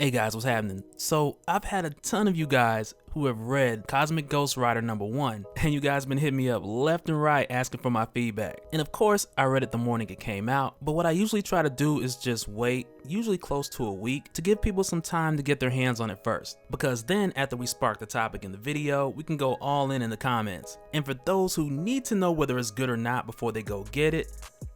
Hey guys, what's happening? So I've had a ton of you guys who have read Cosmic Ghost Rider #1, and you guys been hitting me up left and right asking for my feedback. And of course, I read it the morning it came out, but what I usually try to do is just wait, usually close to a week, to give people some time to get their hands on it first. Because then, after we spark the topic in the video, we can go all in the comments. And for those who need to know whether it's good or not before they go get it,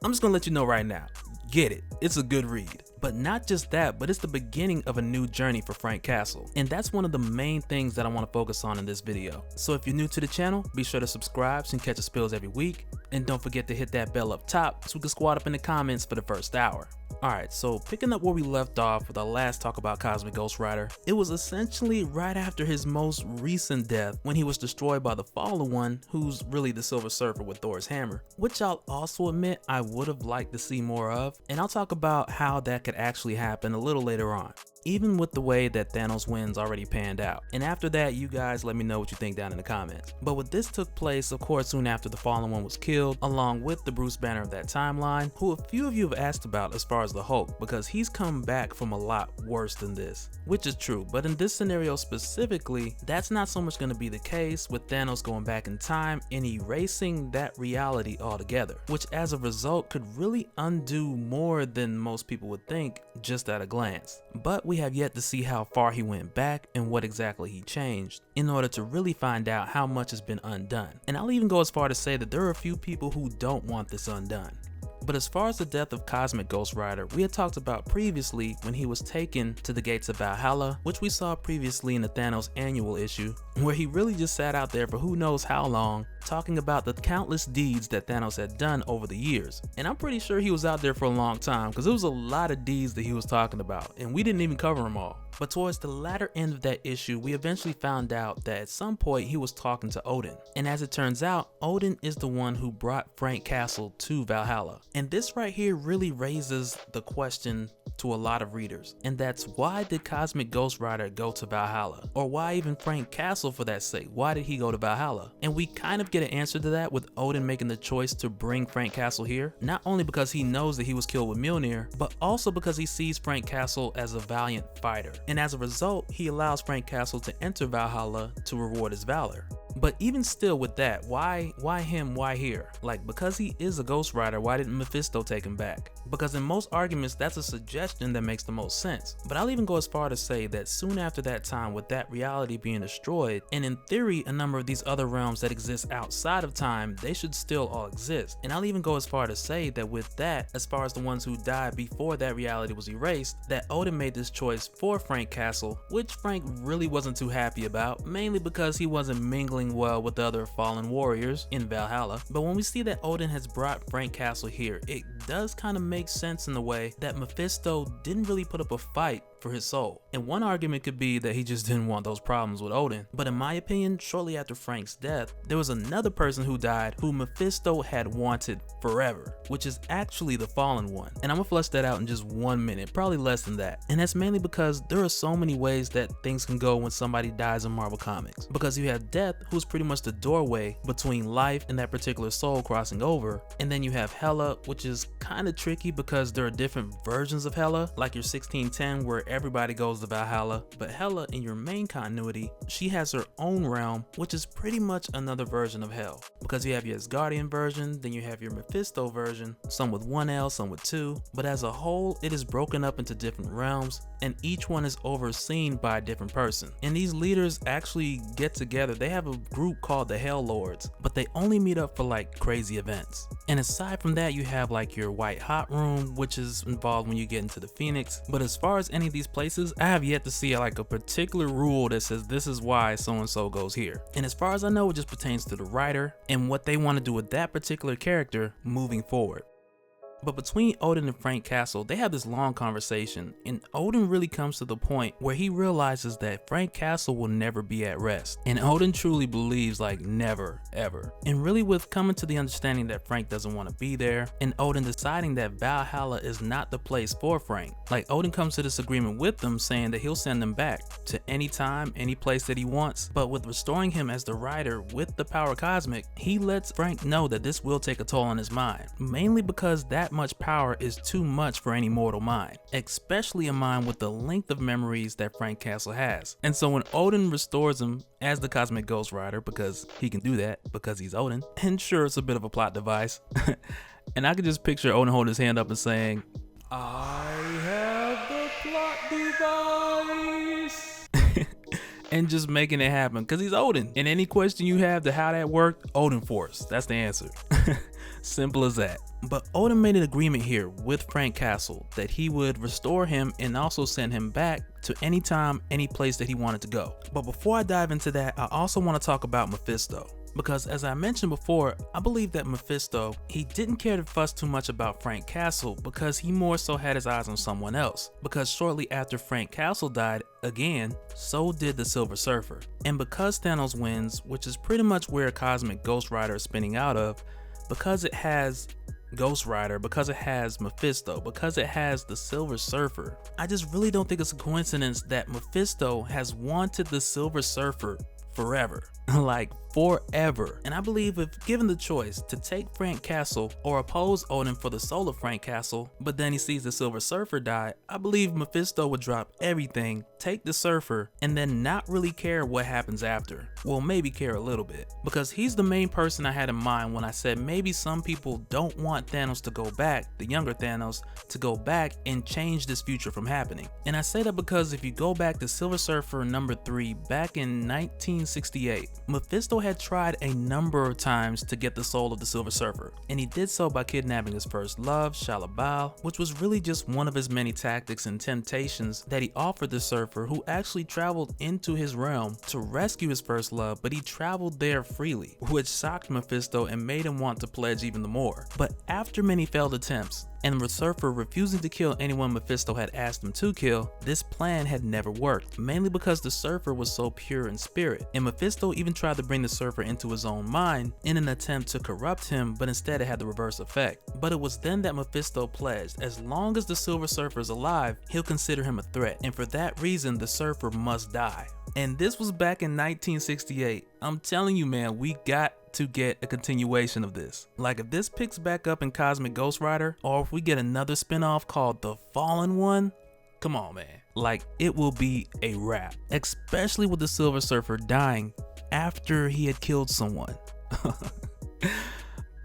I'm just gonna let you know right now. Get it. It's a good read. But not just that, but it's the beginning of a new journey for Frank Castle. And that's one of the main things that I want to focus on in this video. So if you're new to the channel, be sure to subscribe so you can catch the spills every week. And don't forget to hit that bell up top so we can squad up in the comments for the first hour. Alright, so picking up where we left off with our last talk about Cosmic Ghost Rider, it was essentially right after his most recent death when he was destroyed by the Fallen One, who's really the Silver Surfer with Thor's hammer, which I'll also admit I would have liked to see more of, and I'll talk about how that could actually happen a little later on. Even with the way that Thanos' wins already panned out. And after that, you guys let me know what you think down in the comments. But what this took place, of course, soon after the Fallen One was killed, along with the Bruce Banner of that timeline, who a few of you have asked about as far as the Hulk, because he's come back from a lot worse than this. Which is true, but in this scenario specifically, that's not so much going to be the case, with Thanos going back in time and erasing that reality altogether. Which as a result could really undo more than most people would think, just at a glance. But we have yet to see how far he went back and what exactly he changed in order to really find out how much has been undone. And I'll even go as far to say that there are a few people who don't want this undone. But as far as the death of Cosmic Ghost Rider, we had talked about previously when he was taken to the gates of Valhalla, which we saw previously in the Thanos annual issue, where he really just sat out there for who knows how long, talking about the countless deeds that Thanos had done over the years. And I'm pretty sure he was out there for a long time, because there was a lot of deeds that he was talking about, and we didn't even cover them all. But towards the latter end of that issue, we eventually found out that at some point he was talking to Odin. And as it turns out, Odin is the one who brought Frank Castle to Valhalla. And this right here really raises the question to a lot of readers, and that's why did Cosmic Ghost Rider go to Valhalla? Or why even Frank Castle for that sake? Why did he go to Valhalla? And we kind of get an answer to that with Odin making the choice to bring Frank Castle here, not only because he knows that he was killed with Mjolnir, but also because he sees Frank Castle as a valiant fighter. And as a result, he allows Frank Castle to enter Valhalla to reward his valor. But even still with that, why him, why here? Like, because he is a Ghost Rider, why didn't Mephisto take him back? Because in most arguments, that's a suggestion that makes the most sense. But I'll even go as far to say that soon after that time, with that reality being destroyed, and in theory, a number of these other realms that exist outside of time, they should still all exist. And I'll even go as far to say that with that, as far as the ones who died before that reality was erased, that Odin made this choice for Frank Castle, which Frank really wasn't too happy about, mainly because he wasn't mingling well with the other fallen warriors in Valhalla. But when we see that Odin has brought Frank Castle here, it does kind of make sense in the way that Mephisto didn't really put up a fight for his soul. And one argument could be that he just didn't want those problems with Odin. But in my opinion, shortly after Frank's death, there was another person who died who Mephisto had wanted forever, which is actually the Fallen One. And I'm gonna flesh that out in just 1 minute, probably less than that. And that's mainly because there are so many ways that things can go when somebody dies in Marvel Comics. Because you have Death, who's pretty much the doorway between life and that particular soul crossing over. And then you have Hela, which is kind of tricky because there are different versions of Hela, like your 1610 where everybody goes to Valhalla, but Hela in your main continuity, she has her own realm, which is pretty much another version of hell. Because you have your Asgardian version, then you have your Mephisto version, some with 1 L, some with 2, but as a whole, it is broken up into different realms, and each one is overseen by a different person. And these leaders actually get together. They have a group called the Hell Lords, but they only meet up for like crazy events. And aside from that, you have like your White Hot Room, which is involved when you get into the Phoenix. But as far as any of these places, I have yet to see like a particular rule that says this is why so-and-so goes here. And as far as I know, it just pertains to the writer and what they want to do with that particular character moving forward. But between Odin and Frank Castle, they have this long conversation, and Odin really comes to the point where he realizes that Frank Castle will never be at rest. And Odin truly believes like never, ever. And really with coming to the understanding that Frank doesn't want to be there, and Odin deciding that Valhalla is not the place for Frank. Like Odin comes to this agreement with them saying that he'll send them back to any time, any place that he wants, but with restoring him as the rider with the power cosmic, he lets Frank know that this will take a toll on his mind, mainly because that that much power is too much for any mortal mind, especially a mind with the length of memories that Frank Castle has. And so when Odin restores him as the Cosmic Ghost Rider, because he can do that because he's Odin, and sure, it's a bit of a plot device, and I could just picture Odin holding his hand up and saying, "I have the plot device," and just making it happen because he's Odin. And any question you have to how that worked, Odin Force, that's the answer. Simple as that. But Odin made an agreement here with Frank Castle that he would restore him and also send him back to any time, any place that he wanted to go. But before I dive into that, I also want to talk about Mephisto. Because as I mentioned before, I believe that Mephisto, he didn't care to fuss too much about Frank Castle because he more so had his eyes on someone else. Because shortly after Frank Castle died, again, so did the Silver Surfer. And because Thanos wins, which is pretty much where Cosmic Ghost Rider is spinning out of, because it has Ghost Rider, because it has Mephisto, because it has the Silver Surfer, I just really don't think it's a coincidence that Mephisto has wanted the Silver Surfer forever. Like forever. And I believe if given the choice to take Frank Castle or oppose Odin for the soul of Frank Castle, but then he sees the Silver Surfer die, I believe Mephisto would drop everything, take the Surfer, and then not really care what happens after. Well, maybe care a little bit, because he's the main person I had in mind when I said maybe some people don't want Thanos to go back, the younger Thanos, to go back and change this future from happening. And I say that because if you go back to Silver Surfer number 3 back in 1968, Mephisto had tried a number of times to get the soul of the Silver Surfer, and he did so by kidnapping his first love, Shalabal, which was really just one of his many tactics and temptations that he offered the Surfer, who actually traveled into his realm to rescue his first love, but he traveled there freely, which shocked Mephisto and made him want to pledge even more. But after many failed attempts, and the Surfer refusing to kill anyone Mephisto had asked him to kill, this plan had never worked, mainly because the Surfer was so pure in spirit, and Mephisto even tried to bring the Surfer into his own mind in an attempt to corrupt him, but instead it had the reverse effect. But it was then that Mephisto pledged, as long as the Silver Surfer is alive, he'll consider him a threat, and for that reason the Surfer must die. And this was back in 1968. I'm telling you, man, we got to get a continuation of this. Like if this picks back up in Cosmic Ghost Rider, or if we get another spinoff called The Fallen One, come on, man. Like it will be a wrap, especially with the Silver Surfer dying after he had killed someone.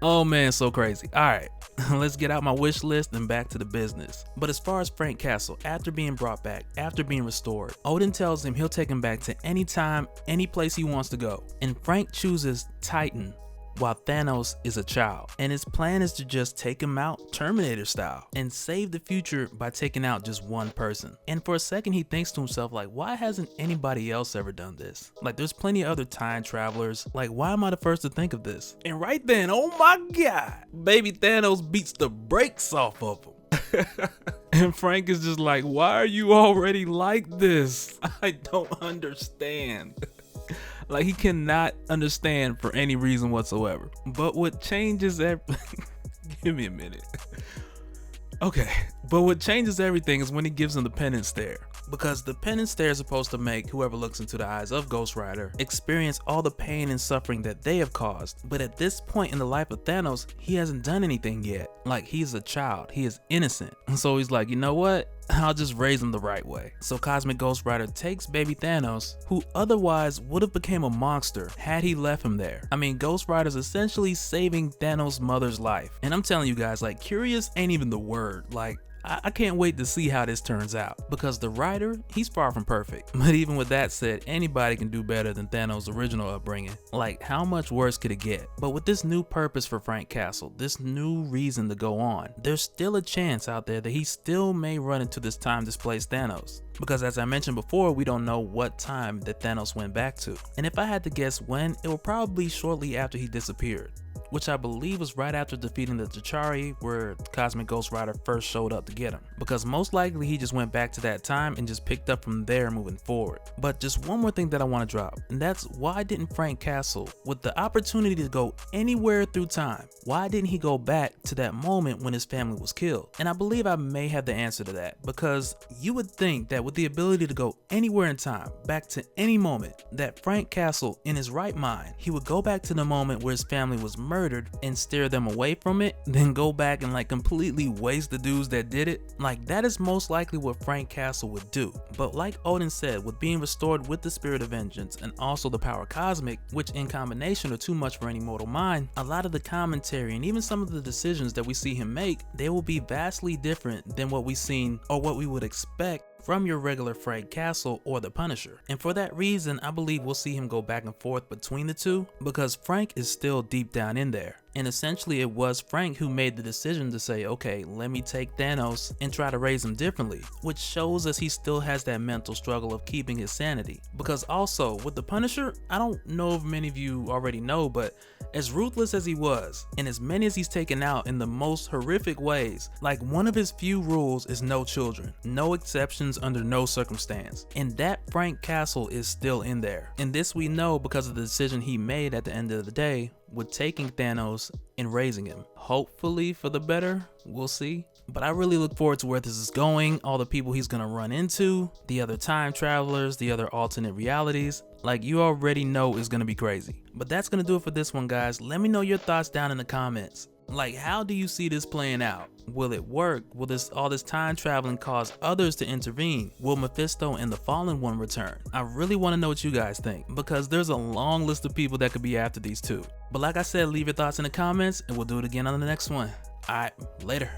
Oh man, so crazy. All right, let's get out my wish list and back to the business. But as far as Frank Castle, after being brought back, after being restored, Odin tells him he'll take him back to any time, any place he wants to go. And Frank chooses Titan, while Thanos is a child. And his plan is to just take him out Terminator style and save the future by taking out just one person. And for a second he thinks to himself, like, why hasn't anybody else ever done this? Like there's plenty of other time travelers. Like why am I the first to think of this? And right then, oh my god, baby Thanos beats the brakes off of him. And Frank is just like, why are you already like this? I don't understand. Like he cannot understand for any reason whatsoever. But what changes give me a minute. Okay, but what changes everything is when he gives him the penance stare. Because the penance stare is supposed to make whoever looks into the eyes of Ghost Rider experience all the pain and suffering that they have caused. But at this point in the life of Thanos, he hasn't done anything yet. Like he's a child, he is innocent. And so he's like, you know what? I'll just raise him the right way. So Cosmic Ghost Rider takes baby Thanos, who otherwise would have became a monster had he left him there. I mean, Ghost Rider's essentially saving Thanos' mother's life. And I'm telling you guys, like, curious ain't even the word. Like, I can't wait to see how this turns out, because the writer, he's far from perfect. But even with that said, anybody can do better than Thanos' original upbringing. Like, how much worse could it get? But with this new purpose for Frank Castle, this new reason to go on, there's still a chance out there that he still may run into this time-displaced Thanos. Because as I mentioned before, we don't know what time that Thanos went back to. And if I had to guess when, it will probably be shortly after he disappeared, which I believe was right after defeating the T'Chari, where Cosmic Ghost Rider first showed up to get him. Because most likely he just went back to that time and just picked up from there moving forward. But just one more thing that I want to drop, and that's why didn't Frank Castle, with the opportunity to go anywhere through time, why didn't he go back to that moment when his family was killed? And I believe I may have the answer to that, because you would think that with the ability to go anywhere in time, back to any moment, that Frank Castle, in his right mind, he would go back to the moment where his family was murdered murdered and steer them away from it, then go back and like completely waste the dudes that did it, like that is most likely what Frank Castle would do. But like Odin said, with being restored with the spirit of vengeance and also the power cosmic, which in combination are too much for any mortal mind, a lot of the commentary and even some of the decisions that we see him make, they will be vastly different than what we've seen or what we would expect from your regular Frank Castle or the Punisher. And for that reason, I believe we'll see him go back and forth between the two, because Frank is still deep down in there. And essentially it was Frank who made the decision to say, okay, let me take Thanos and try to raise him differently, which shows us he still has that mental struggle of keeping his sanity. Because also with the Punisher, I don't know if many of you already know, but as ruthless as he was, and as many as he's taken out in the most horrific ways, like one of his few rules is no children, no exceptions under no circumstance. And that Frank Castle is still in there. And this we know because of the decision he made at the end of the day with taking Thanos and raising him. Hopefully for the better, we'll see. But I really look forward to where this is going, all the people he's gonna run into, the other time travelers, the other alternate realities. Like you already know is gonna be crazy. But that's gonna do it for this one, guys. Let me know your thoughts down in the comments. Like, how do you see this playing out? Will it work? Will all this time traveling cause others to intervene? Will Mephisto and the Fallen One return? I really want to know what you guys think, because there's a long list of people that could be after these two. But like I said, leave your thoughts in the comments and we'll do it again on the next one. Alright, later.